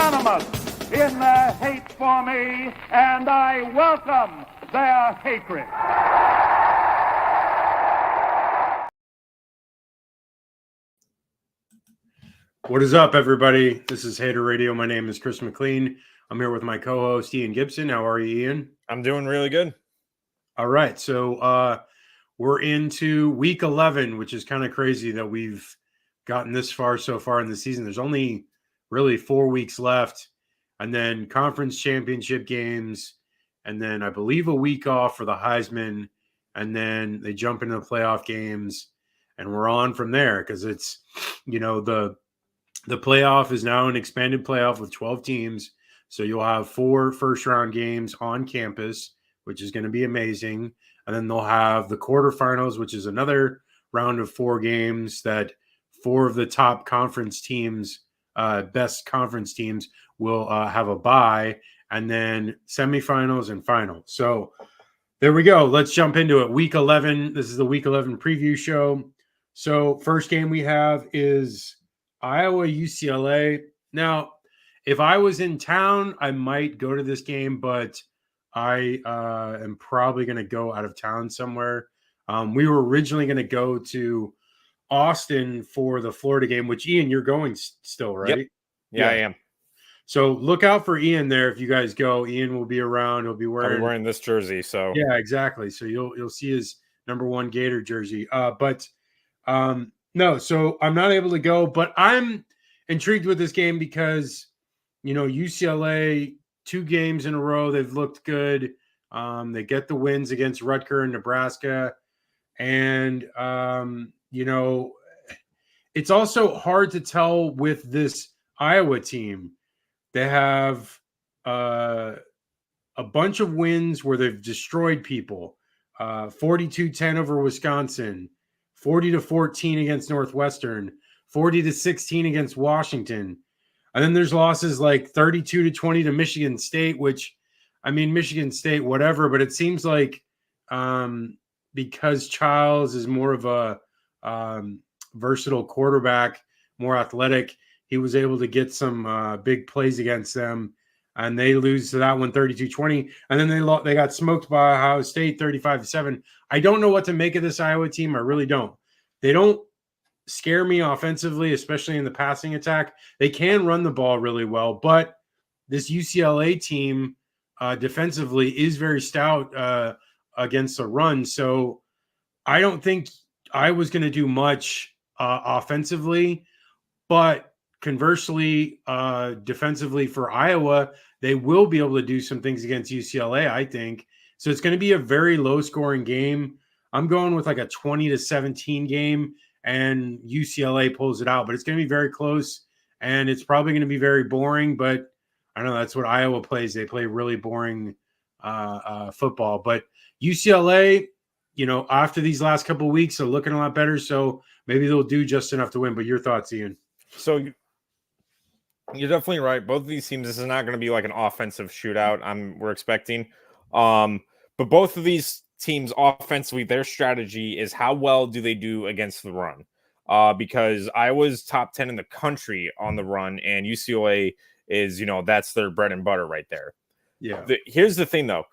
unanimous in their hate for me, and I welcome their hatred. What is up, everybody? This is Hater Radio. My name is Chris McLean. I'm here with my co-host, Ian Gibson. How are you, Ian? I'm doing really good. All right. So we're into week 11, which is kind of crazy that we've gotten this far so far in the season. There's only really 4 weeks left, and then conference championship games, and then I believe a week off for the Heisman, and then they jump into the playoff games, and we're on from there because it's, the playoff is now an expanded playoff with 12 teams. So you'll have 4 first-round games on campus, which is going to be amazing. And then they'll have the quarterfinals, which is another round of 4 games that 4 of the top conference teams, best conference teams, will have a bye. And then semifinals and finals. So there we go. Let's jump into it. Week 11. This is the Week 11 preview show. So first game we have is Iowa UCLA. Now, if I was in town, I might go to this game, but I am probably going to go out of town somewhere. We were originally going to go to Austin for the Florida game, which, Ian, you're going still, right? Yep. Yeah, I am. So look out for Ian there if you guys go. Ian will be around. He'll be wearing this jersey. So yeah, exactly. So you'll see his number 1 Gator jersey. No, so I'm not able to go, but I'm intrigued with this game because, UCLA, 2 games in a row, they've looked good. They get the wins against Rutgers and Nebraska. And, it's also hard to tell with this Iowa team. They have a bunch of wins where they've destroyed people. 42-10 over Wisconsin. 40-14 against Northwestern, 40-16 against Washington. And then there's losses like 32-20 to Michigan State, which, I mean, Michigan State, whatever, but it seems like because Childs is more of a versatile quarterback, more athletic, he was able to get some big plays against them. And they lose to that one 32-20. And then they got smoked by Ohio State 35-7. I don't know what to make of this Iowa team. I really don't. They don't scare me offensively, especially in the passing attack. They can run the ball really well, but this UCLA team defensively is very stout against the run. So I don't think I was going to do much offensively, but conversely, defensively for Iowa, they will be able to do some things against UCLA, I think. So it's going to be a very low-scoring game. I'm going with like a 20-17 game, and UCLA pulls it out. But it's going to be very close, and it's probably going to be very boring. But I don't know. That's what Iowa plays. They play really boring football. But UCLA, after these last couple of weeks, are looking a lot better. So maybe they'll do just enough to win. But your thoughts, Ian? So you're definitely right. Both of these teams, this is not going to be like an offensive shootout we're expecting. But both of these teams offensively, their strategy is how well do they do against the run? Because Iowa's top 10 in the country on the run, and UCLA is, that's their bread and butter right there. Yeah. Here's the thing, though.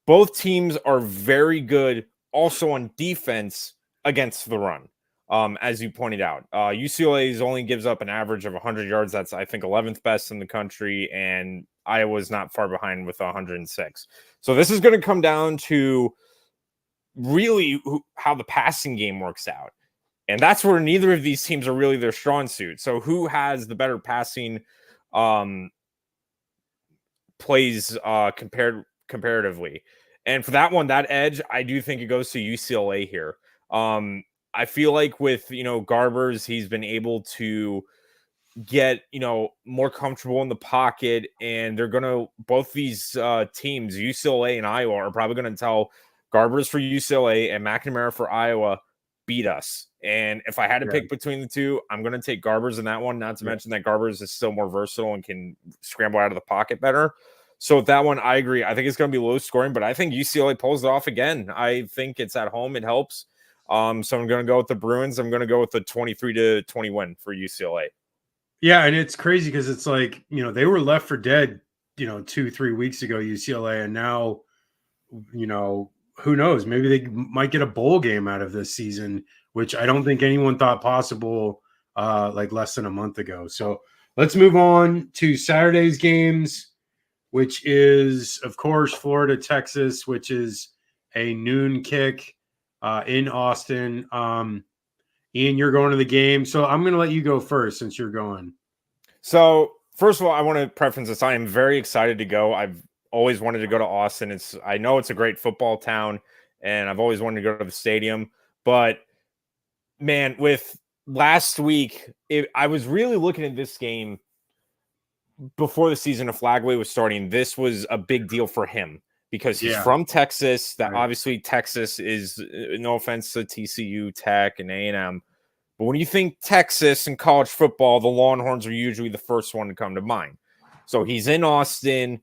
Both teams are very good also on defense against the run. As you pointed out, UCLA only gives up an average of 100 yards. That's, I think, 11th best in the country, and Iowa's not far behind with 106. So this is going to come down to really how the passing game works out. And that's where neither of these teams are really their strong suit. So who has the better passing plays comparatively? And for that one, that edge, I do think it goes to UCLA here. I feel like with, Garbers, he's been able to get, more comfortable in the pocket, and they're going to, both these teams, UCLA and Iowa, are probably going to tell Garbers for UCLA and McNamara for Iowa, beat us. And if I had to pick between the two, I'm going to take Garbers in that one, not to mention that Garbers is still more versatile and can scramble out of the pocket better. So with that one, I agree. I think it's going to be low scoring, but I think UCLA pulls it off again. I think it's at home. It helps. So I'm going to go with the Bruins. I'm going to go with the 23-20 win for UCLA. Yeah, and it's crazy because it's like, they were left for dead, 2-3 weeks ago, UCLA, and now, who knows? Maybe they might get a bowl game out of this season, which I don't think anyone thought possible like less than a month ago. So let's move on to Saturday's games, which is, of course, Florida, Texas, which is a noon kick in Austin. Ian, you're going to the game, so I'm going to let you go first since you're going. So, first of all, I want to preference this. I am very excited to go. I've always wanted to go to Austin. I know it's a great football town, and I've always wanted to go to the stadium. But, man, with last week, I was really looking at this game before the season of Flagway was starting. This was a big deal for him because he's from Texas. That obviously Texas is, no offense to TCU, Tech, and A&M. But when you think Texas and college football, the Longhorns are usually the first one to come to mind. So he's in Austin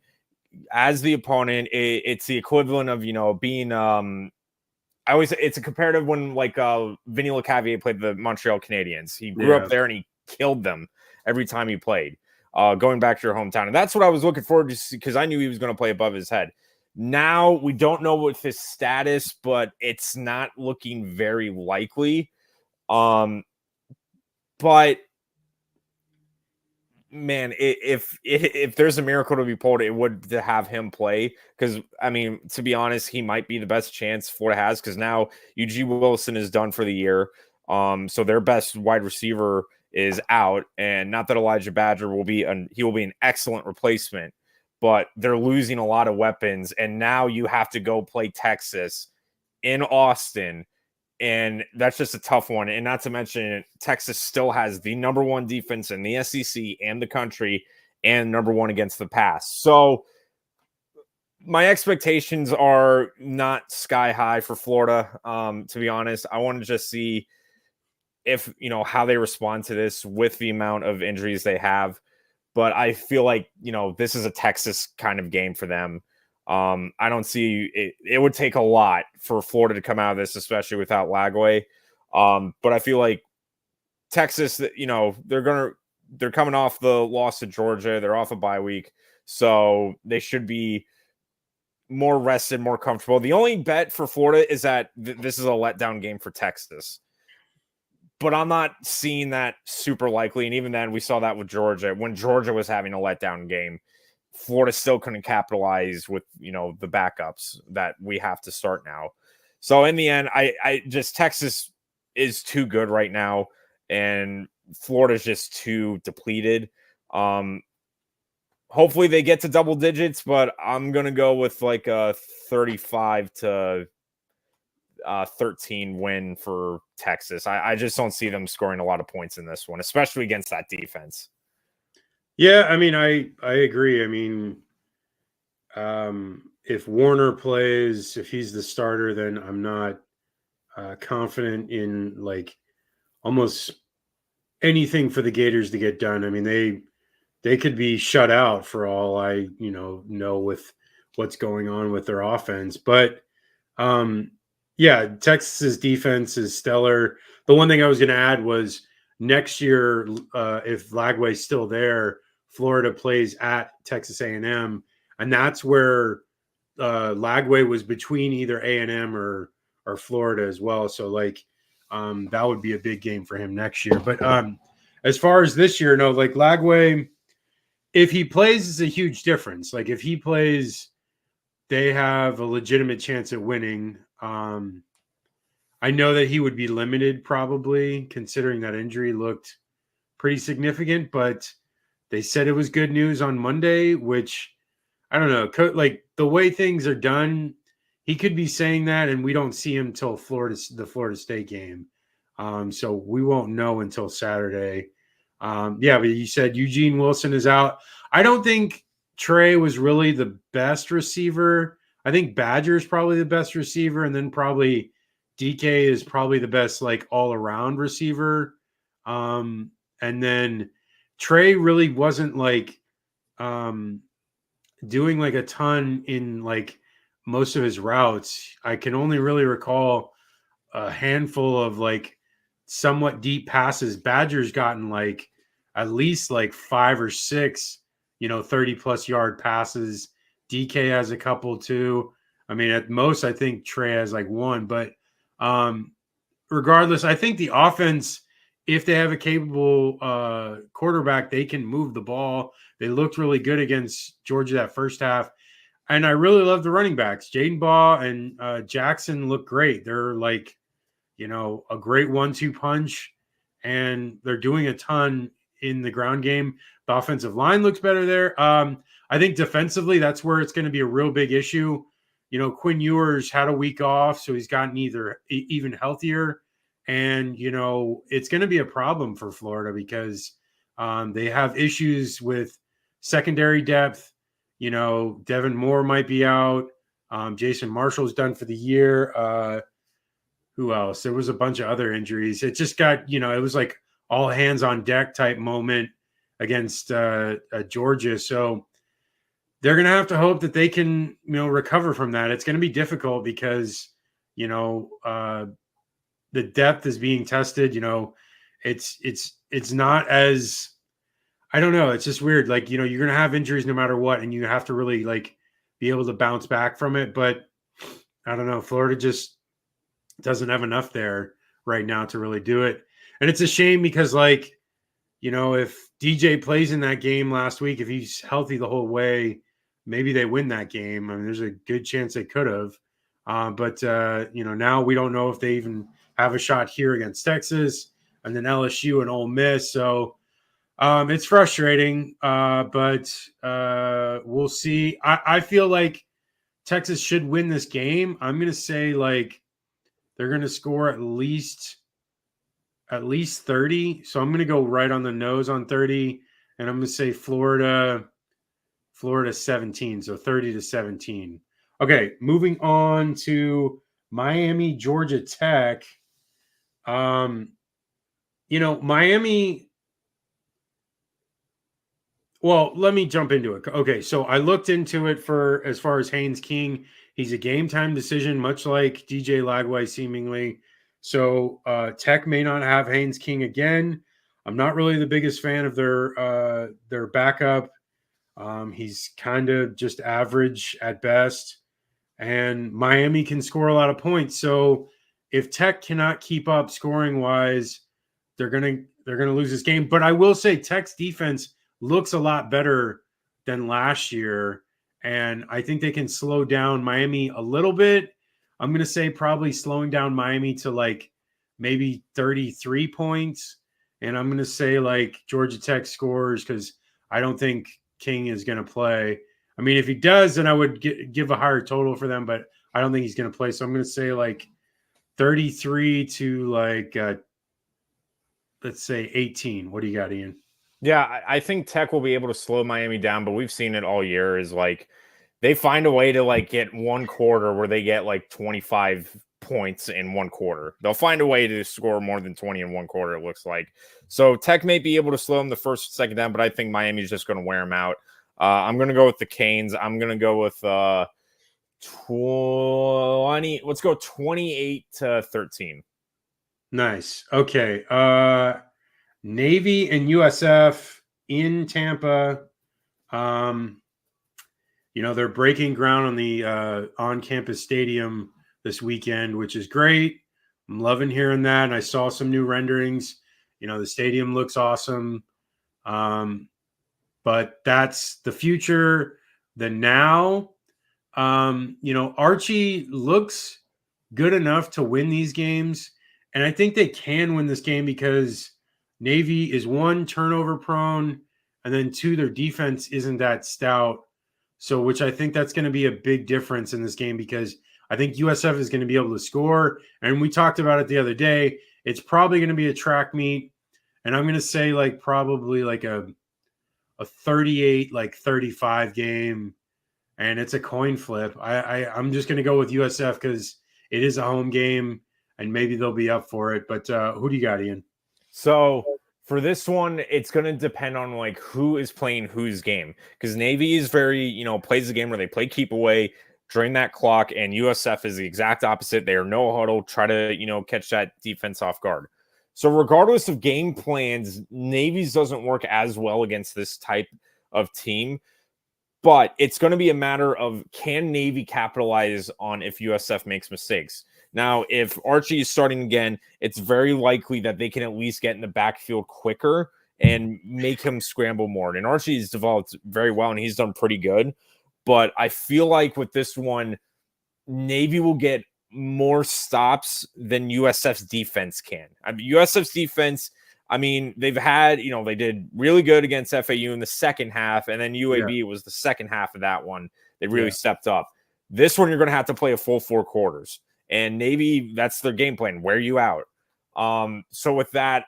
as the opponent. It's the equivalent of, being it's a comparative when like Vinny LeCavier played the Montreal Canadiens. He grew up there and he killed them every time he played, going back to your hometown. And that's what I was looking forward to, because I knew he was going to play above his head. Now we don't know what his status, but it's not looking very likely. But man, if there's a miracle to be pulled, it would to have him play. Because I mean, to be honest, he might be the best chance Florida has, because now Eugene Wilson is done for the year. So their best wide receiver is out, and not that Elijah Badger will be an excellent replacement, but they're losing a lot of weapons, and now you have to go play Texas in Austin. And that's just a tough one. And not to mention, Texas still has the number one defense in the SEC and the country, and number one against the pass. So my expectations are not sky high for Florida. To be honest, I want to just see if, how they respond to this with the amount of injuries they have. But I feel like, this is a Texas kind of game for them. I don't see it. It would take a lot for Florida to come out of this, especially without Lagway. But I feel like Texas, they're coming off the loss to Georgia. They're off a bye week, so they should be more rested, more comfortable. The only bet for Florida is that this is a letdown game for Texas, but I'm not seeing that super likely. And even then, we saw that with Georgia. When Georgia was having a letdown game, Florida still couldn't capitalize with, the backups that we have to start now. So in the end, I just, Texas is too good right now, and Florida's just too depleted. Hopefully they get to double digits, but I'm going to go with like a 35-13 win for Texas. I just don't see them scoring a lot of points in this one, especially against that defense. Yeah, I mean, I agree. I mean, if Warner plays, if he's the starter, then I'm not confident in like almost anything for the Gators to get done. I mean, they could be shut out for all I know with what's going on with their offense. But yeah, Texas's defense is stellar. The one thing I was going to add was next year, if Lagway's still there, Florida plays at Texas A&M, and that's where Lagway was between either A&M or Florida as well. So like that would be a big game for him next year. But as far as this year, no, like Lagway, if he plays, is a huge difference. Like if he plays, they have a legitimate chance at winning. I know that he would be limited probably, considering that injury looked pretty significant, but they said it was good news on Monday, which I don't know. Like the way things are done, he could be saying that, and we don't see him till the Florida State game. So we won't know until Saturday. Yeah, but you said Eugene Wilson is out. I don't think Trey was really the best receiver. I think Badger is probably the best receiver, and then probably DK is probably the best like all-around receiver. And then Trey really wasn't like doing like a ton in like most of his routes. I can only really recall a handful of like somewhat deep passes. Badger's gotten like at least like 5 or 6, 30+ yard passes. DK has a couple too. I mean, at most, I think Trey has like one. But regardless, I think the offense, if they have a capable quarterback, they can move the ball. They looked really good against Georgia that first half. And I really love the running backs. Jaden Baugh and Jackson look great. They're like, a great 1-2 punch, and they're doing a ton in the ground game. The offensive line looks better there. I think defensively, that's where it's going to be a real big issue. Quinn Ewers had a week off, so he's gotten even healthier. And, it's going to be a problem for Florida because they have issues with secondary depth. Devin Moore might be out. Jason Marshall's done for the year. Who else? There was a bunch of other injuries. It just got, it was like all hands on deck type moment against Georgia. So they're going to have to hope that they can, recover from that. It's going to be difficult because, the depth is being tested. It's not as, I don't know. It's just weird. Like, you're going to have injuries no matter what, and you have to really like be able to bounce back from it. But I don't know. Florida just doesn't have enough there right now to really do it. And it's a shame because if DJ plays in that game last week, if he's healthy the whole way, maybe they win that game. I mean, there's a good chance they could have. But now we don't know if they even have a shot here against Texas and then LSU and Ole Miss. So it's frustrating, but we'll see. I feel like Texas should win this game. I'm going to say they're going to score at least 30. So I'm going to go right on the nose on 30, and I'm going to say Florida 17. So 30-17. Okay, moving on to Miami, Georgia Tech. Miami. Well, let me jump into it. Okay, so I looked into it for as far as Haynes King. He's a game time decision, much like DJ Lagway seemingly. So Tech may not have Haynes King again. I'm not really the biggest fan of their backup. He's kind of just average at best. And Miami can score a lot of points. So if Tech cannot keep up scoring wise, they're gonna lose this game. But I will say Tech's defense looks a lot better than last year. And I think they can slow down Miami a little bit. I'm going to say probably slowing down Miami to maybe 33 points. And I'm going to say Georgia Tech scores because I don't think King is going to play. I mean, if he does, then I would give a higher total for them, but I don't think he's going to play. So I'm going to say 33 to let's say 18. What do you got, Ian? Yeah, I think Tech will be able to slow Miami down, but we've seen it all year is they find a way to get one quarter where they get 25 points in one quarter. They'll find a way to score more than 20 in one quarter, it looks like. So Tech may be able to slow them the first, second down, but I think Miami's just going to wear them out. I'm going to go with the Canes. I'm going to go with 20. Let's go 28-13. Nice. Okay. Navy and USF in Tampa. They're breaking ground on the on-campus stadium this weekend, which is great. I'm loving hearing that. And I saw some new renderings. The stadium looks awesome. But that's the future. The now, Archie looks good enough to win these games. And I think they can win this game because Navy is 1, turnover prone, and then 2, their defense isn't that stout. So, which I think that's going to be a big difference in this game because I think USF is going to be able to score. And we talked about it the other day. It's probably going to be a track meet. And I'm going to say probably a 38-35 game. And it's a coin flip. I'm just going to go with USF because it is a home game and maybe they'll be up for it. But who do you got, Ian? So for this one, it's going to depend on who is playing whose game because Navy is very, plays the game where they play keep away during that clock, and USF is the exact opposite. They are no huddle, try to, catch that defense off guard. So regardless of game plans, Navy's doesn't work as well against this type of team. But it's going to be a matter of, can Navy capitalize on if USF makes mistakes? Now, if Archie is starting again, it's very likely that they can at least get in the backfield quicker and make him scramble more. And Archie's developed very well, and he's done pretty good. But I feel like with this one, Navy will get more stops than USF's defense can. I mean, USF's defense, I mean, they've had, they did really good against FAU in the second half, and then UAB was the second half of that one. They really stepped up. This one, you're going to have to play a full 4 quarters. And Navy, that's their game plan. Wear you out. So with that,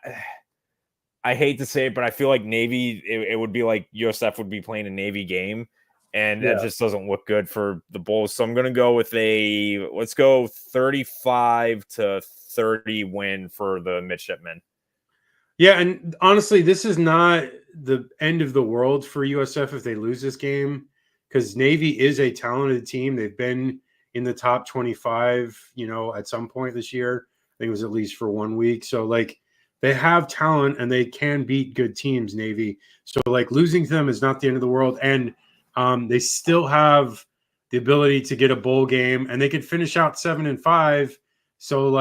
I hate to say it, but I feel like Navy, it would be like USF would be playing a Navy game, and that just doesn't look good for the Bulls. So I'm going to go with let's go 35-30 win for the Midshipmen. Yeah, and honestly, this is not the end of the world for USF if they lose this game, because Navy is a talented team. They've been in the top 25, at some point this year. I think it was at least for 1 week. So, they have talent and they can beat good teams, Navy. So, losing to them is not the end of the world. And they still have the ability to get a bowl game, and they could finish out 7-5. So,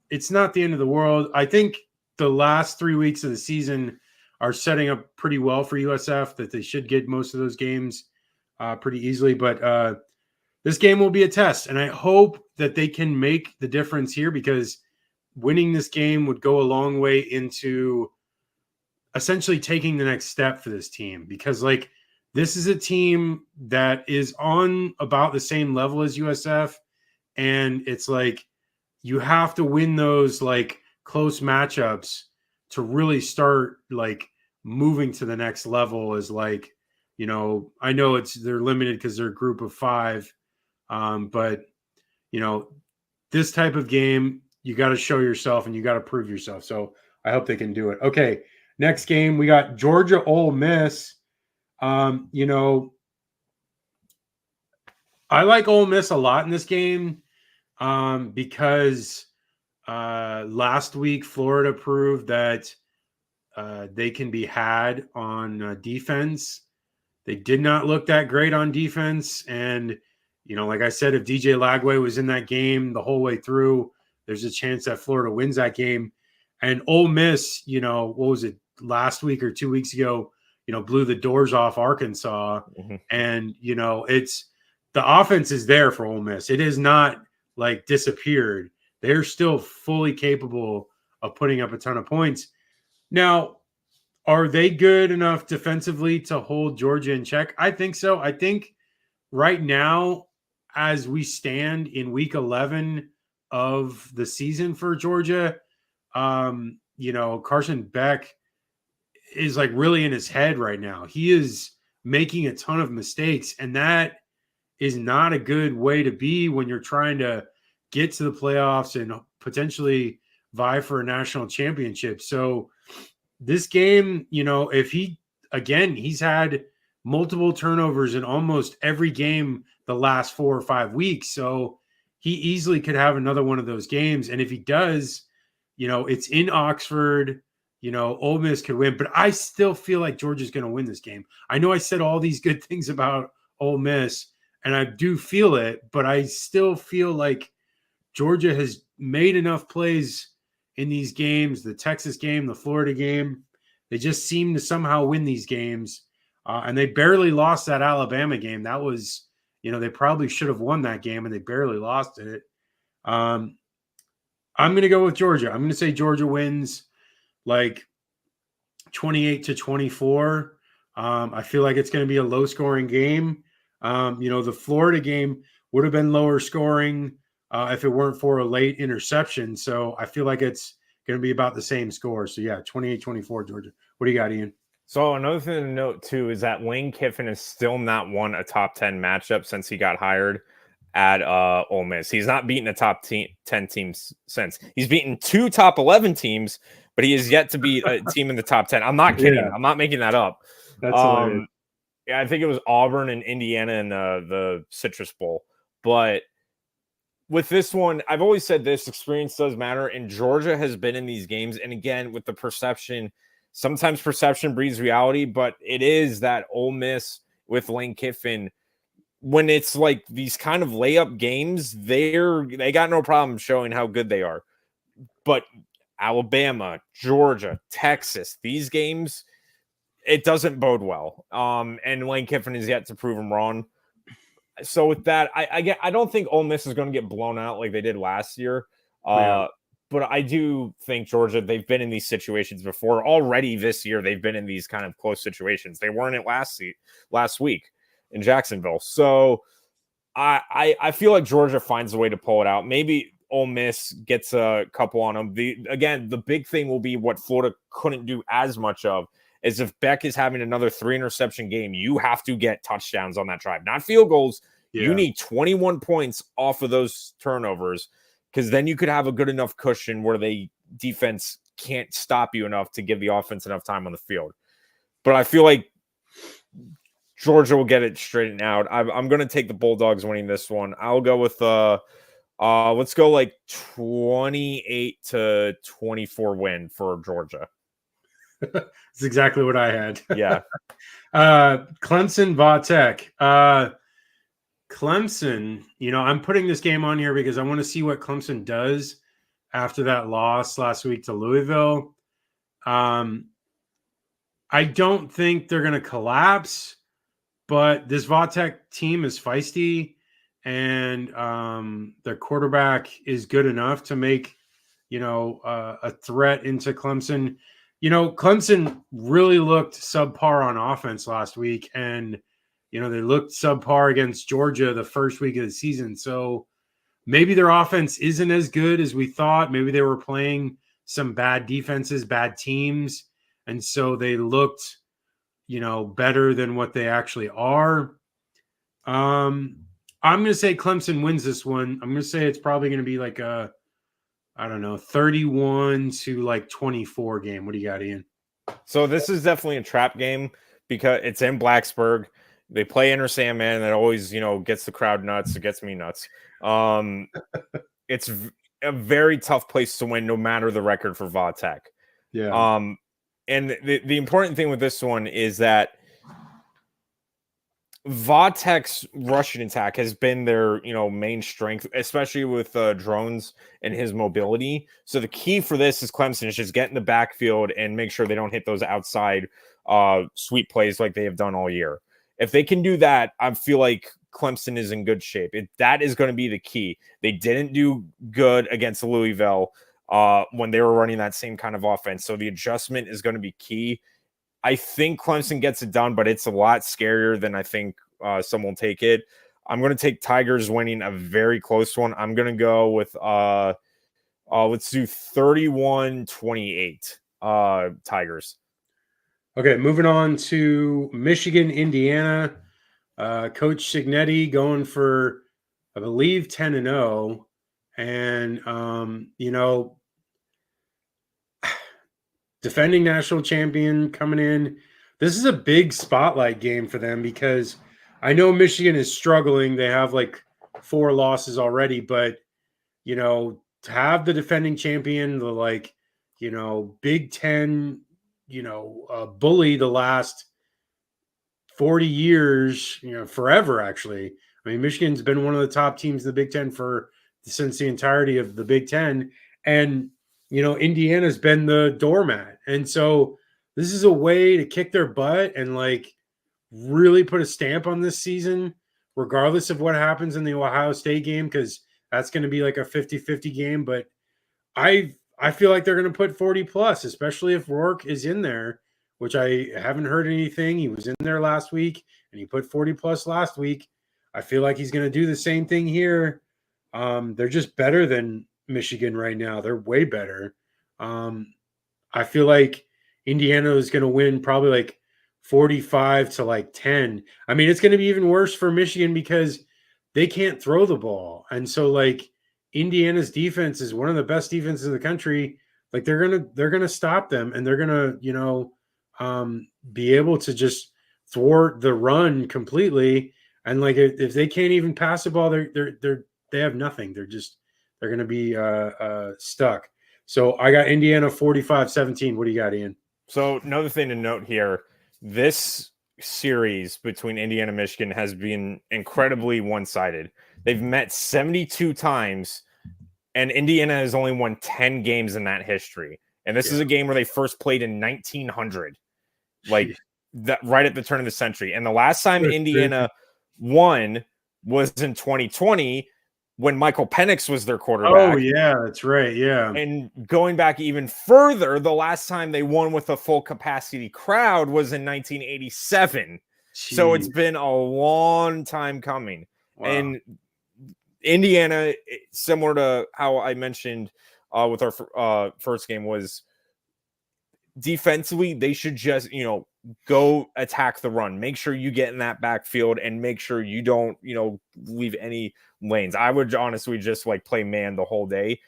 it's not the end of the world. I think the last 3 weeks of the season are setting up pretty well for USF, that they should get most of those games pretty easily. But this game will be a test, and I hope that they can make the difference here, because winning this game would go a long way into essentially taking the next step for this team, because this is a team that is on about the same level as USF, and it's you have to win those close matchups to really start moving to the next level. Is I know they're limited because they're a group of 5, but this type of game, you got to show yourself and you got to prove yourself. So I hope they can do it. Okay, next game we got Georgia Ole Miss. I like Ole Miss a lot in this game because last week Florida proved that they can be had on defense. They did not look that great on defense, and like I said, if DJ Lagway was in that game the whole way through, there's a chance that Florida wins that game. And Ole Miss, what was it, last week or 2 weeks ago, blew the doors off Arkansas. Mm-hmm. And, it's the offense is there for Ole Miss. It is not disappeared. They're still fully capable of putting up a ton of points. Now, are they good enough defensively to hold Georgia in check? I think so. I think right now, as we stand in week 11 of the season for Georgia, Carson Beck is really in his head right now. He is making a ton of mistakes, and that is not a good way to be when you're trying to get to the playoffs and potentially vie for a national championship. So this game, if he's had multiple turnovers in almost every game the last 4 or 5 weeks. So he easily could have another one of those games. And if he does, it's in Oxford, Ole Miss could win, but I still feel like Georgia's going to win this game. I know I said all these good things about Ole Miss, and I do feel it, but I still feel like Georgia has made enough plays in these games, the Texas game, the Florida game. They just seem to somehow win these games. And they barely lost that Alabama game. That was, they probably should have won that game, and they barely lost it. I'm going to go with Georgia. I'm going to say Georgia wins 28-24. I feel like it's going to be a low-scoring game. The Florida game would have been lower scoring if it weren't for a late interception. So I feel like it's going to be about the same score. So, 28-24, Georgia. What do you got, Ian? So another thing to note, too, is that Lane Kiffin has still not won a top 10 matchup since he got hired at Ole Miss. He's not beaten a top 10 teams since. He's beaten 2 top 11 teams, but he has yet to beat a team in the top 10. I'm not kidding. Yeah. I'm not making that up. That's hilarious. Yeah, I think it was Auburn and Indiana in the Citrus Bowl. But with this one, I've always said this experience does matter, and Georgia has been in these games. And again, with the perception, sometimes perception breeds reality, but it is that Ole Miss with Lane Kiffin, when it's like these kind of layup games, they got no problem showing how good they are. But Alabama, Georgia, Texas, these games, it doesn't bode well. And Lane Kiffin is yet to prove him wrong. So with that, I don't think Ole Miss is going to get blown out like they did last year. But I do think Georgia, they've been in these situations before. Already this year, they've been in these kind of close situations. They weren't it last week in Jacksonville. So I feel like Georgia finds a way to pull it out. Maybe Ole Miss gets a couple on them. The big thing will be what Florida couldn't do as much of is if Beck is having another 3-interception game, you have to get touchdowns on that drive, not field goals. Yeah. You need 21 points off of those turnovers, because then you could have a good enough cushion where the defense can't stop you enough to give the offense enough time on the field. But I feel like Georgia will get it straightened out. I'm going to take the Bulldogs winning this one. I'll go with let's go like 28-24 win for Georgia. That's exactly what I had. Yeah. Clemson, Vautech. Clemson, I'm putting this game on here because I want to see what Clemson does after that loss last week to Louisville. I don't think they're going to collapse, but this Vautech team is feisty, and their quarterback is good enough to make, a threat into Clemson. Clemson really looked subpar on offense last week, and, they looked subpar against Georgia the first week of the season. So maybe their offense isn't as good as we thought. Maybe they were playing some bad defenses, bad teams, and so they looked, better than what they actually are. I'm going to say Clemson wins this one. I'm going to say it's probably going to be like a 31-24 game. What do you got, Ian? So this is definitely a trap game because it's in Blacksburg. They play Enter Sandman, and that always, gets the crowd nuts. It gets me nuts. It's a very tough place to win, no matter the record for Vautech. Yeah. And the important thing with this one is that Vautech's rushing attack has been their, main strength, especially with drones and his mobility. So the key for this is Clemson is just get in the backfield and make sure they don't hit those outside sweep plays like they have done all year. If they can do that, I feel like Clemson is in good shape. That is going to be the key. They didn't do good against Louisville when they were running that same kind of offense. So the adjustment is going to be key. I think Clemson gets it done, but it's a lot scarier than I think some will take it. I'm going to take Tigers winning a very close one. I'm going to go with, let's do 31-28 Tigers. Okay, moving on to Michigan, Indiana. Coach Cignetti going for, I believe, 10-0. And, defending national champion coming in. This is a big spotlight game for them because I know Michigan is struggling. They have like 4 losses already, but, to have the defending champion, the Big Ten, bully the last 40 years, forever, actually. I mean, Michigan's been one of the top teams in the Big Ten since the entirety of the Big Ten. And, Indiana's been the doormat. And so this is a way to kick their butt and really put a stamp on this season, regardless of what happens in the Ohio State game, because that's going to be like a 50-50 game. But I feel like they're going to put 40 plus, especially if Rourke is in there, which I haven't heard anything. He was in there last week and he put 40 plus last week. I feel like he's going to do the same thing here. They're just better than Michigan right now. They're way better. I feel like Indiana is going to win probably 45-10. I mean, it's going to be even worse for Michigan because they can't throw the ball. And so Indiana's defense is one of the best defenses in the country. They're going to stop them, and they're going to, be able to just thwart the run completely. And if they can't even pass the ball, they're they have nothing. They're going to be stuck. So I got Indiana 45-17. What do you got, Ian? So another thing to note here, this series between Indiana and Michigan has been incredibly one-sided. They've met 72 times, and Indiana has only won 10 games in that history. And this is a game where they first played in 1900, like that right at the turn of the century. And the last time Indiana won was in 2020 when Michael Penix was their quarterback. Oh, yeah, that's right. Yeah. And going back even further, the last time they won with a full capacity crowd was in 1987. Jeez. So it's been a long time coming. Wow. And Indiana, similar to how I mentioned with our first game, was defensively, they should just, go attack the run. Make sure you get in that backfield and make sure you don't, leave any lanes. I would honestly just play man the whole day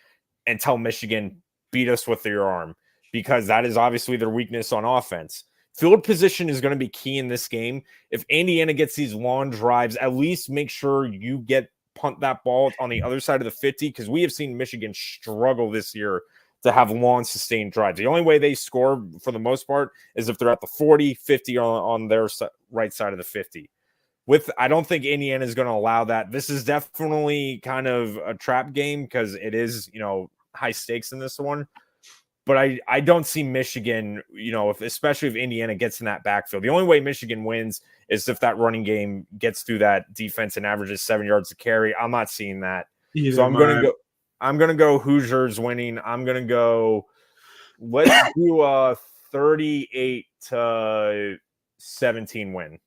and tell Michigan, beat us with your arm, because that is obviously their weakness on offense. Field position is going to be key in this game. If Indiana gets these long drives, at least make sure you punt that ball on the other side of the 50, because we have seen Michigan struggle this year to have long sustained drives. The only way they score for the most part is if they're at the 40, 50 on their right side of the 50. I don't think Indiana is going to allow that. This is definitely kind of a trap game because it is, high stakes in this one. But I don't see Michigan, especially if Indiana gets in that backfield. The only way Michigan wins is if that running game gets through that defense and averages 7 yards to carry. I'm not seeing that. So I'm going to go Hoosiers winning. I'm going to go, let's do a 38-17 win.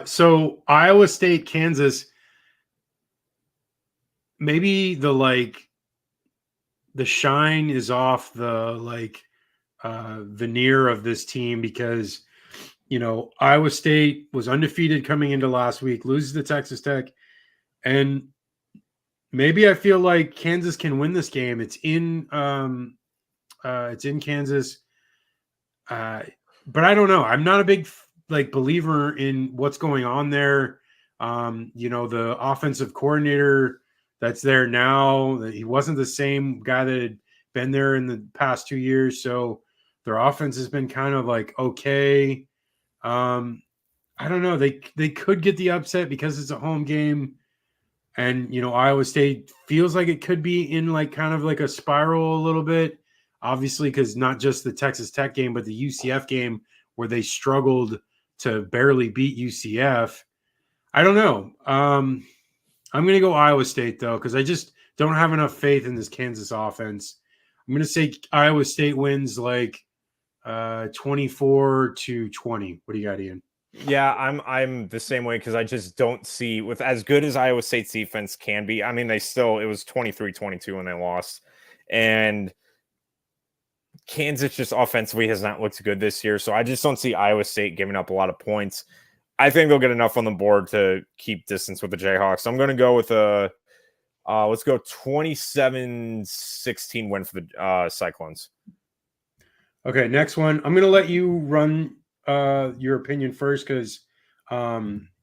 So Iowa State, Kansas, maybe the shine is off the veneer of this team, because, Iowa State was undefeated coming into last week, loses to Texas Tech, and maybe I feel like Kansas can win this game. It's in Kansas. But I don't know. I'm not a big believer in what's going on there. The offensive coordinator that's there now, he wasn't the same guy that had been there in the past 2 years. So their offense has been kind of okay. I don't know. They could get the upset because it's a home game. And, Iowa State feels like it could be in kind of a spiral a little bit, obviously, because not just the Texas Tech game, but the UCF game where they struggled to barely beat UCF. I don't know. I'm going to go Iowa State, though, because I just don't have enough faith in this Kansas offense. I'm going to say Iowa State wins 24-20. What do you got, Ian? Yeah, I'm the same way, because I just don't see, with as good as Iowa State's defense can be. I mean, it was 23-22 when they lost. And Kansas just offensively has not looked good this year. So I just don't see Iowa State giving up a lot of points. I think they'll get enough on the board to keep distance with the Jayhawks. I'm going to go with let's go 27-16 win for the Cyclones. Okay, next one. I'm going to let you run your opinion first, because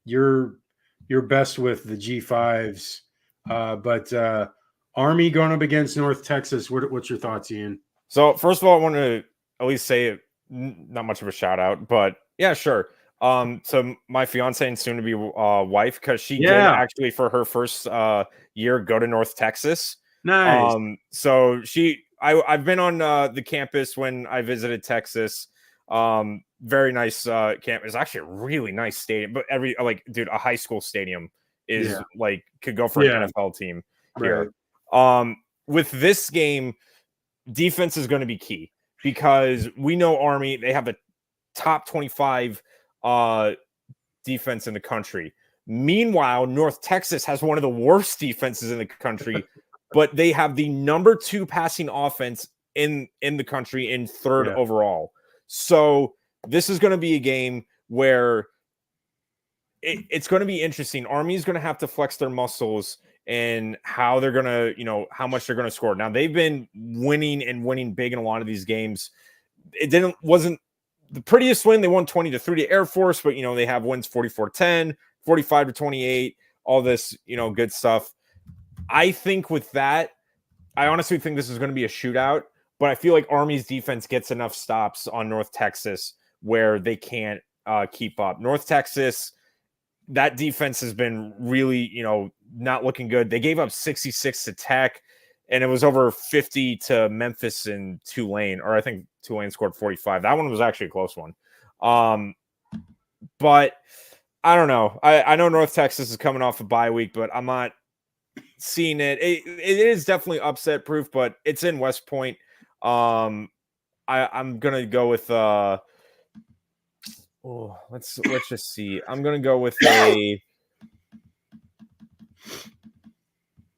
you're best with the G5s. But Army going up against North Texas. What's your thoughts, Ian? So first of all, I want to at least say not much of a shout out, but yeah, sure. So my fiance and soon to be wife, because she did actually for her first year go to North Texas. Nice. So I've been on the campus when I visited Texas. Very nice campus. It's actually a really nice stadium, but a high school stadium is could go for an NFL team here. Right. With this game, defense is going to be key, because we know Army, they have the top 25 defense in the country. Meanwhile, North Texas has one of the worst defenses in the country, but they have the number 2 passing offense in the country in third overall. So this is going to be a game where it's going to be interesting. Army is going to have to flex their muscles and how they're going to, how much they're going to score. Now, they've been winning big in a lot of these games. It wasn't the prettiest win. They won 20-3 to Air Force, but, they have wins 44-10, 45-28. all this, good stuff. I think with that, I honestly think this is going to be a shootout, but I feel like Army's defense gets enough stops on North Texas where they can't keep up. North Texas, that defense has been really, not looking good. They gave up 66 to Tech, and it was over 50 to Memphis and Tulane, or I think Tulane scored 45. That one was actually a close one. But I don't know. I know North Texas is coming off a bye week, but I'm not seeing it. It is definitely upset proof, but it's in West Point. I'm gonna go with let's just see. I'm gonna go with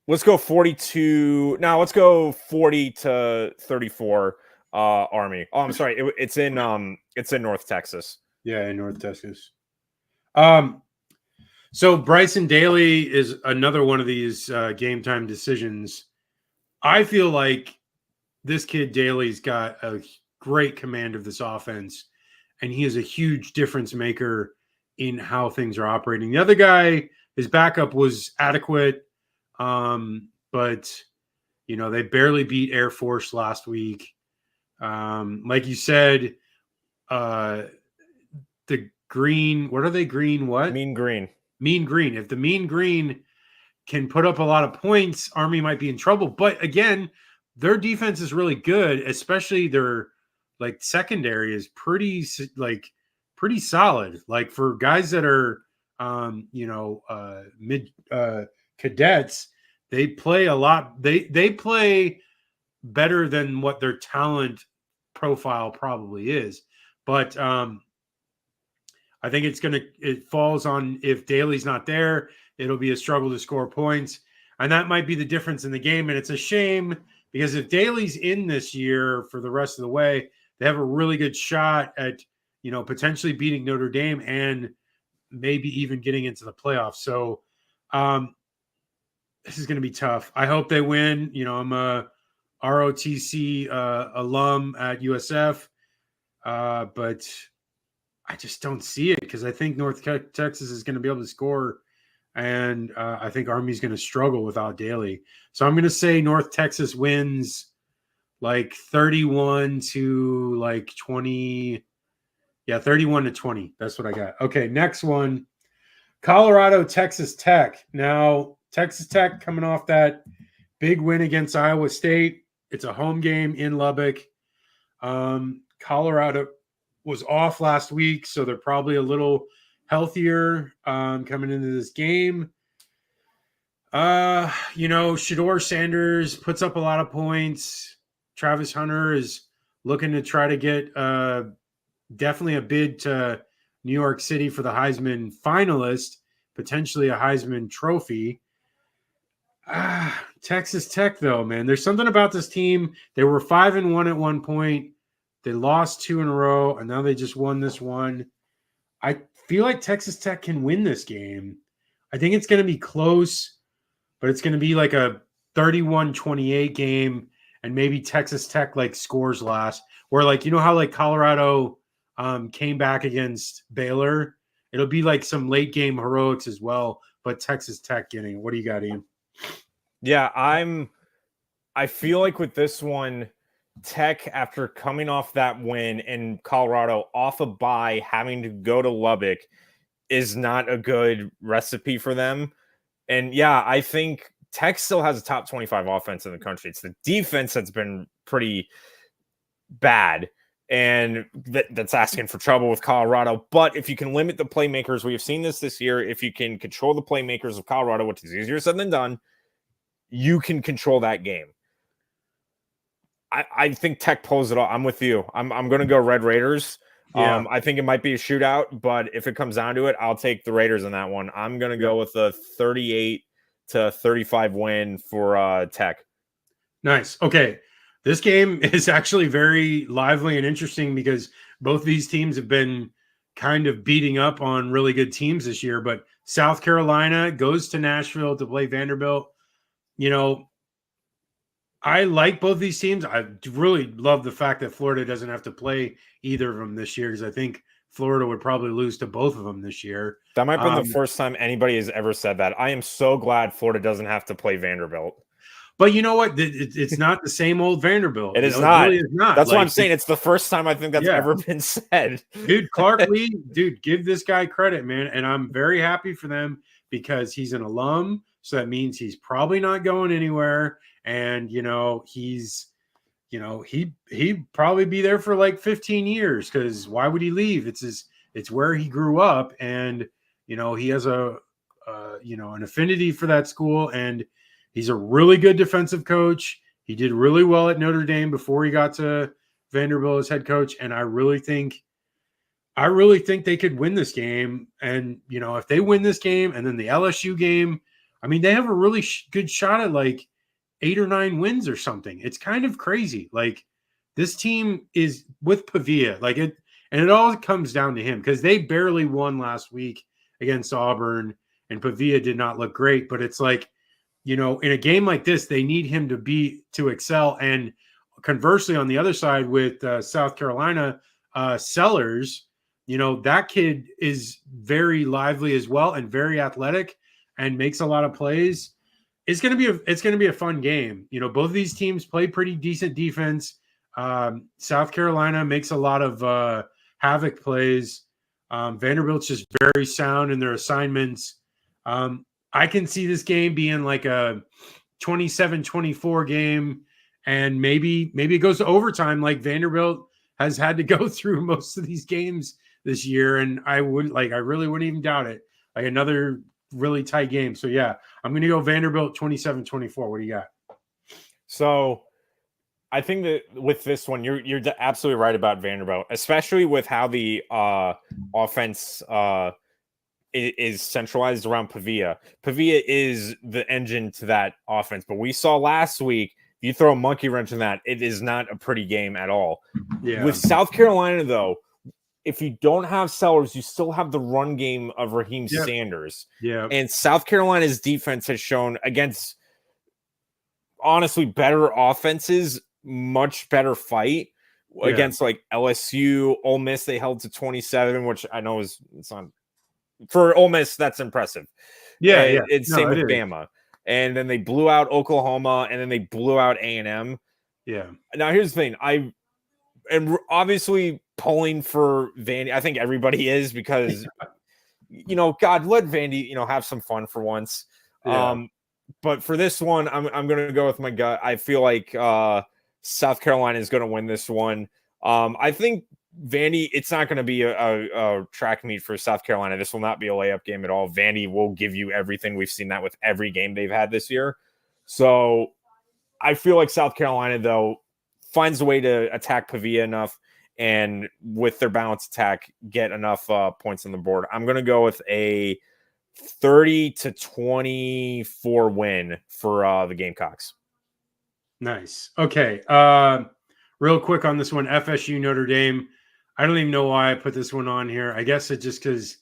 let's go 42. Now let's go 40 to 34. Army. Oh, I'm sorry. It's in North Texas. Yeah, in North Texas. So Bryson Daly is another one of these game time decisions. I feel like this kid Daly's got a great command of this offense, and he is a huge difference maker in how things are operating. The other guy, his backup was adequate, but they barely beat Air Force last week. Like you said, the green, what are they? Green what? Mean Green. Mean Green. If the Mean Green can put up a lot of points, Army might be in trouble. But again, their defense is really good, especially their secondary is pretty solid. Like for guys that are mid cadets, they play a lot. They play better than what their talent profile probably is. But I think it falls on, if Daly's not there, it'll be a struggle to score points. And that might be the difference in the game. And it's a shame because if Daly's in this year for the rest of the way, they have a really good shot at, potentially beating Notre Dame and maybe even getting into the playoffs. So this is going to be tough. I hope they win. I'm a ROTC alum at USF, but I just don't see it because I think North Texas is going to be able to score, and I think Army's going to struggle without Daly. So I'm going to say North Texas wins 31 to 20. Yeah, 31 to 20. That's what I got. Okay, next one. Colorado, Texas Tech. Now, Texas Tech coming off that big win against Iowa State. It's a home game in Lubbock. Colorado was off last week, so they're probably a little healthier coming into this game. Shedeur Sanders puts up a lot of points. Travis Hunter is looking to try to get definitely a bid to New York City for the Heisman finalist, potentially a Heisman trophy. Texas Tech, though, man, there's something about this team. They were 5-1 at one point. They lost 2 in a row, and now they just won this one. I feel like Texas Tech can win this game. I think it's going to be close, but it's going to be like a 31-28 game, and maybe Texas Tech scores last. Where how Colorado came back against Baylor. It'll be some late game heroics as well, but Texas Tech getting. What do you got, Ian? Yeah, I feel like with this one, Tech, after coming off that win and Colorado off a bye, having to go to Lubbock, is not a good recipe for them. And yeah, I think Tech still has a top 25 offense in the country. It's the defense that's been pretty bad, and that's asking for trouble with Colorado. But if you can limit the playmakers, we have seen this year, if you can control the playmakers of Colorado, which is easier said than done, you can control that game. I think Tech pulls it off. I'm with you. I'm going to go Red Raiders. Yeah. I think it might be a shootout, but if it comes down to it, I'll take the Raiders in that one. I'm going to go with a 38-35 win for Tech. Nice. Okay. This game is actually very lively and interesting because both these teams have been kind of beating up on really good teams this year, but South Carolina goes to Nashville to play Vanderbilt. I like both these teams. I really love the fact that Florida doesn't have to play either of them this year because I think Florida would probably lose to both of them this year. That might have been the first time anybody has ever said that. I am so glad Florida doesn't have to play Vanderbilt. But you know what? It's not the same old Vanderbilt. It is not. It really is not. That's what I'm saying. It's the first time I think that's ever been said. Dude, Clark Lee, give this guy credit, man. And I'm very happy for them because he's an alum. So that means he's probably not going anywhere. And, he'd probably be there for like 15 years because why would he leave? It's where he grew up. And, he has an affinity for that school. And he's a really good defensive coach. He did really well at Notre Dame before he got to Vanderbilt as head coach. And I really think they could win this game. And, if they win this game and then the LSU game, I mean, they have a really good shot at like 8 or 9 wins or something. It's kind of crazy. Like this team is with Pavia, and it all comes down to him because they barely won last week against Auburn and Pavia did not look great. But it's like, in a game like this, they need him to excel. And conversely, on the other side with South Carolina, Sellers, that kid is very lively as well and very athletic and makes a lot of plays. It's going to be a fun game. Both of these teams play pretty decent defense. South Carolina makes a lot of havoc plays. Vanderbilt's just very sound in their assignments. I can see this game being like a 27-24 game, and maybe it goes to overtime like Vanderbilt has had to go through most of these games this year, and I really wouldn't even doubt it. Like another really tight game. So yeah, I'm going to go Vanderbilt 27-24. What do you got? So I think that with this one, you're absolutely right about Vanderbilt, especially with how the offense is centralized around Pavia. Pavia is the engine to that offense, but we saw last week, if you throw a monkey wrench in that, it is not a pretty game at all. Yeah. With South Carolina, though, if you don't have Sellers, you still have the run game of Raheem Sanders. Yeah. And South Carolina's defense has shown against, honestly, better offenses, much better fight against like LSU, Ole Miss. They held to 27, which I know it's not for Ole Miss. That's impressive. Yeah, It's same with Bama, and then they blew out Oklahoma, and then they blew out A&M. Yeah. Now here's the thing. And obviously pulling for Vandy. I think everybody is because God, let Vandy have some fun for once. Yeah. But for this one, I'm going to go with my gut. I feel like South Carolina is going to win this one. I think Vandy, it's not going to be a track meet for South Carolina. This will not be a layup game at all. Vandy will give you everything. We've seen that with every game they've had this year. So I feel like South Carolina, though, finds a way to attack Pavia enough and with their balanced attack, get enough points on the board. I'm going to go with a 30-24 win for the Gamecocks. Nice. Okay. Real quick on this one, FSU Notre Dame. I don't even know why I put this one on here. I guess it's just because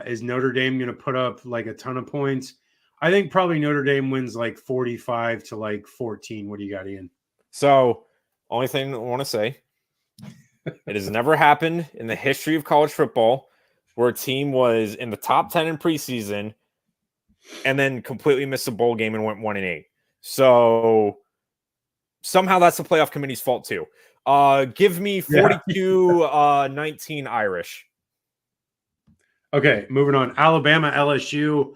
is Notre Dame going to put up like a ton of points? I think probably Notre Dame wins like 45-14. What do you got, Ian? So, only thing I want to say, it has never happened in the history of college football where a team was in the top 10 in preseason and then completely missed a bowl game and went 1-8. So somehow that's the playoff committee's fault too. Give me 42-19 Irish. Okay, moving on. Alabama, LSU.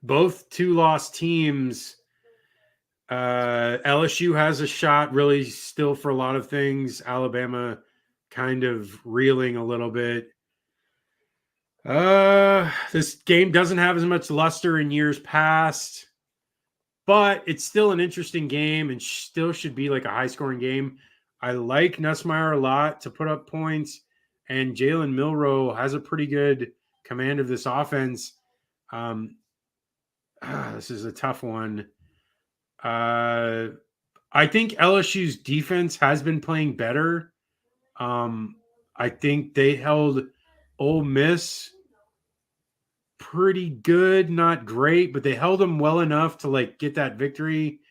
Both 2-loss teams. LSU has a shot really still for a lot of things. Alabama kind of reeling a little bit. This game doesn't have as much luster in years past, but it's still an interesting game and still should be like a high-scoring game. I like Nussmeier a lot to put up points, and Jalen Milroe has a pretty good command of this offense. This is a tough one. I think LSU's defense has been playing better. I think they held Ole Miss pretty good, not great, but they held them well enough to like get that victory.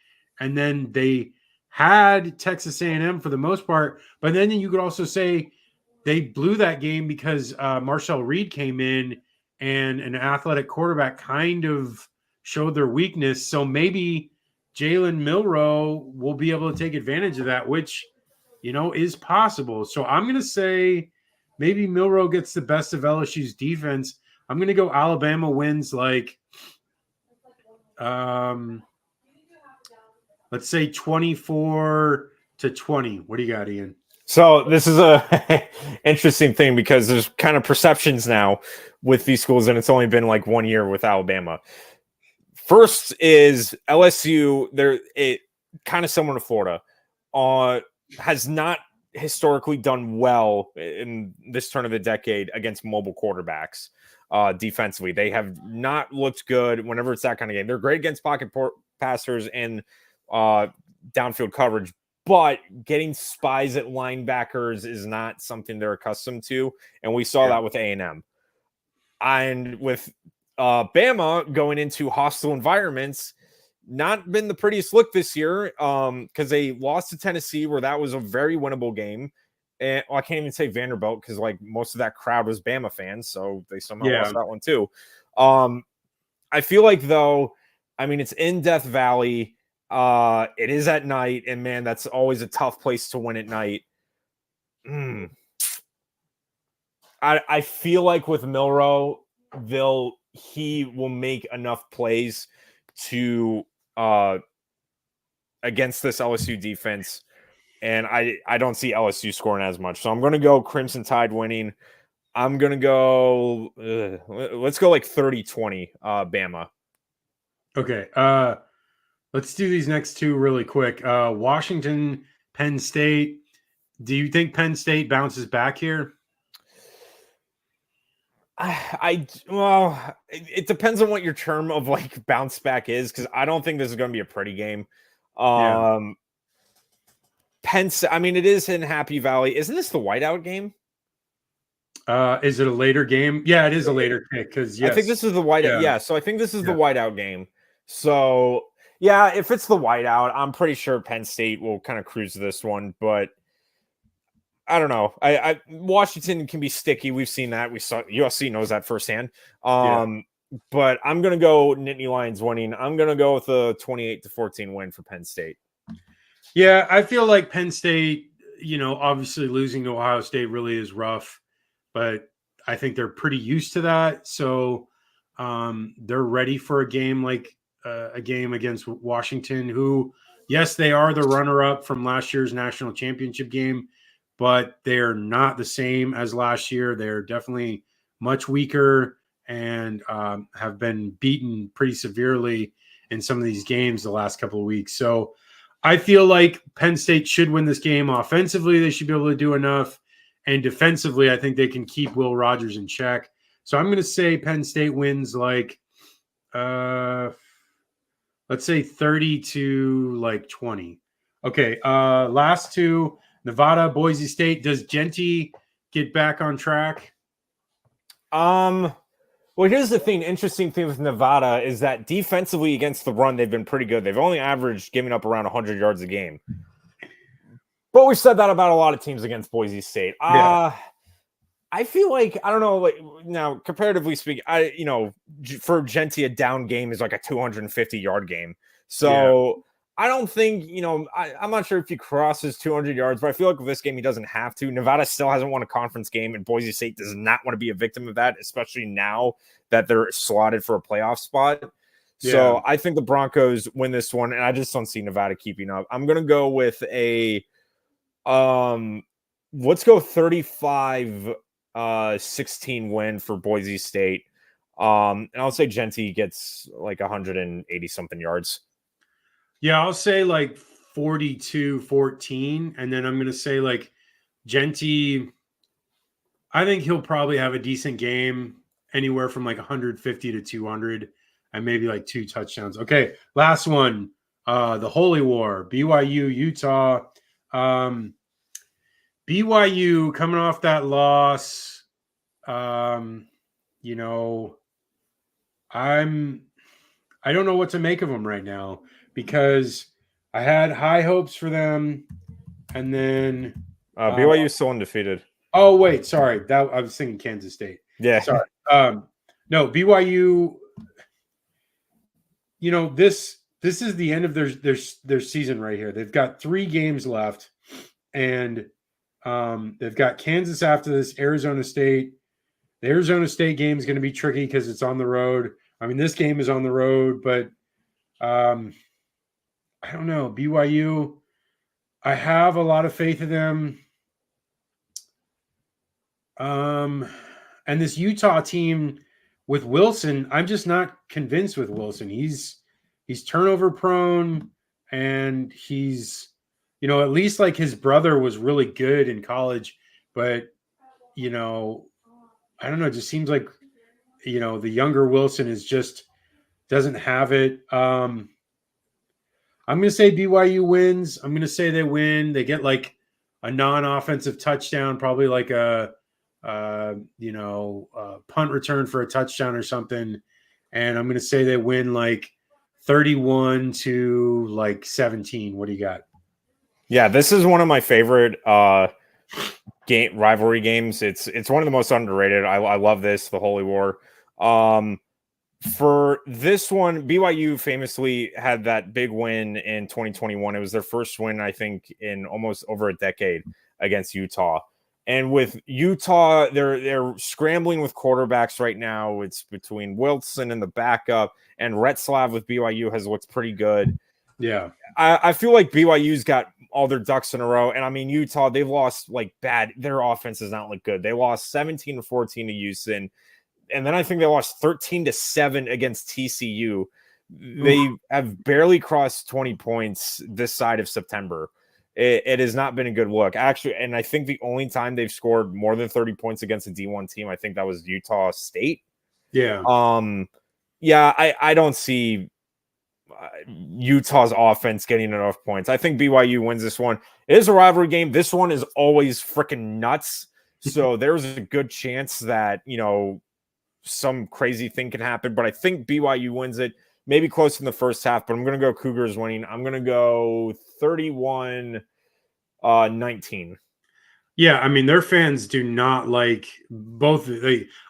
And then they had Texas A&M for the most part, but then you could also say they blew that game because Marshall Reed came in and an athletic quarterback kind of showed their weakness. So maybe Jalen Milroe will be able to take advantage of that, which, is possible. So I'm going to say maybe Milroe gets the best of LSU's defense. I'm going to go Alabama wins like, let's say 24-20. What do you got, Ian? So this is a interesting thing because there's kind of perceptions now with these schools, and it's only been like 1 year with Alabama. First is LSU. It kind of similar to Florida, has not historically done well in this turn of the decade against mobile quarterbacks defensively. They have not looked good whenever it's that kind of game. They're great against pocket passers and downfield coverage, but getting spies at linebackers is not something they're accustomed to. And we saw that with A&M. And with Bama going into hostile environments, not been the prettiest look this year because they lost to Tennessee, where that was a very winnable game. And I can't even say Vanderbilt because like most of that crowd was Bama fans, so they somehow lost that one too. I feel like though, I mean, it's in Death Valley. It is at night, and man, that's always a tough place to win at night. I feel like with Milroe, he will make enough plays to against this LSU defense, and I don't see LSU scoring as much. So I'm going to go Crimson Tide winning. I'm going to go let's go like 30-20 Bama. Okay. Let's do these next two really quick. Washington, Penn State. Do you think Penn State bounces back here? Well, it depends on what your term of like bounce back is, because I don't think this is going to be a pretty game. Penn State, I mean, it is in Happy Valley. Isn't this the whiteout game? Is it a later game? Yeah, it is a later kick because I think this is the whiteout. Yeah, so I think this is the whiteout game. So yeah, if it's the whiteout, I'm pretty sure Penn State will kind of cruise this one, but I don't know. Washington can be sticky. We've seen that. We saw USC knows that firsthand. But I'm gonna go Nittany Lions winning. I'm gonna go with a 28-14 win for Penn State. Yeah, I feel like Penn State, obviously losing to Ohio State really is rough, but I think they're pretty used to that. So they're ready for a game like a game against Washington, who, yes, they are the runner-up from last year's national championship game, but they're not the same as last year. They're definitely much weaker and have been beaten pretty severely in some of these games the last couple of weeks. So I feel like Penn State should win this game. Offensively, they should be able to do enough. And defensively, I think they can keep Will Rogers in check. So I'm going to say Penn State wins like, let's say 30-20. Okay, last two. Nevada, Boise State. Does Genty get back on track? Well, here's the thing. Interesting thing with Nevada is that defensively against the run, they've been pretty good. They've only averaged giving up around 100 yards a game. But we said that about a lot of teams against Boise State. I feel like, I don't know, like now, comparatively speaking, for Genty, a down game is like a 250-yard game. So I don't think, I'm not sure if he crosses 200 yards, but I feel like with this game, he doesn't have to. Nevada still hasn't won a conference game, and Boise State does not want to be a victim of that, especially now that they're slotted for a playoff spot. Yeah. So I think the Broncos win this one, and I just don't see Nevada keeping up. I'm going to go with let's go 35-16 win for Boise State. And I'll say Genty gets like 180-something yards. Yeah, I'll say like 42-14, and then I'm going to say like Genty, I think he'll probably have a decent game, anywhere from like 150 to 200, and maybe like 2 touchdowns. Okay, last one, the Holy War, BYU, Utah. BYU coming off that loss, I don't know what to make of them right now, because I had high hopes for them, and then BYU is still undefeated. oh wait, sorry, that I was thinking Kansas State. Yeah, Sorry. No, BYU. You know, this is the end of their season right here. They've got 3 games left, and they've got Kansas after this, Arizona State. The Arizona State game is going to be tricky because it's on the road. I mean, this game is on the road, but I don't know. BYU, I have a lot of faith in them. And this Utah team with Wilson, I'm just not convinced with Wilson. He's turnover prone, and he's, you know, at least like his brother was really good in college, but you know, I don't know. It just seems like, you know, the younger Wilson is just doesn't have it. I'm going to say BYU wins. I'm going to say they win. They get like a non-offensive touchdown, probably like a punt return for a touchdown or something. And I'm going to say they win like 31 to like 17. What do you got? Yeah, this is one of my favorite rivalry games. It's one of the most underrated. I love this, the Holy War. For this one, BYU famously had that big win in 2021. It was their first win, I think, in almost over a decade against Utah. And with Utah, they're scrambling with quarterbacks right now. It's between Wilson and the backup, and Retzlaff with BYU has looked pretty good. Yeah. I feel like BYU's got all their ducks in a row. And I mean, Utah, they've lost like bad. Their offense does not look good. They lost 17-14 to Houston. And then I think they lost 13-7 against TCU. They have barely crossed 20 points this side of September. It has not been a good look, actually. And I think the only time they've scored more than 30 points against a D1 team, I think that was Utah State. Yeah. I don't see Utah's offense getting enough points. I think BYU wins this one. It is a rivalry game. This one is always freaking nuts. So there's a good chance that, you know, some crazy thing can happen, but I think BYU wins it, maybe close in the first half, but I'm going to go Cougars winning. I'm going to go 31-19. Yeah, I mean, their fans do not like both.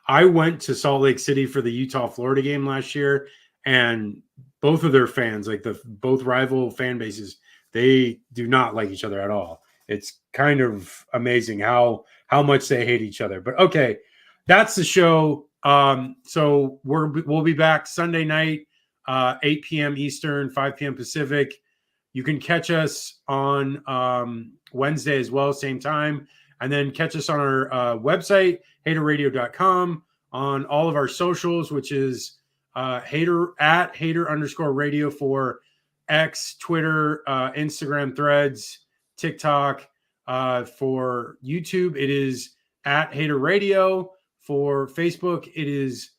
I went to Salt Lake City for the Utah-Florida game last year, and both of their fans, like both rival fan bases, they do not like each other at all. It's kind of amazing how much they hate each other. But okay, that's the show. So we'll be back Sunday night, 8 p.m. Eastern, 5 p.m. Pacific. You can catch us on Wednesday as well, same time. And then catch us on our website, haterradio.com, on all of our socials, which is hater_radio for X, Twitter, Instagram, Threads, TikTok. For YouTube, it is @haterradio. For Facebook, it is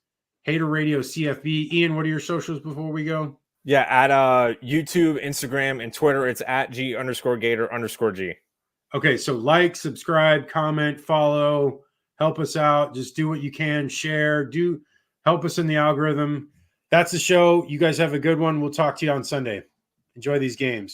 Hater Radio CFB. Ian, what are your socials before we go? Yeah, at YouTube, Instagram, and Twitter, it's @G_Gator_G. Okay, so like, subscribe, comment, follow, help us out. Just do what you can, share, help us in the algorithm. That's the show. You guys have a good one. We'll talk to you on Sunday. Enjoy these games.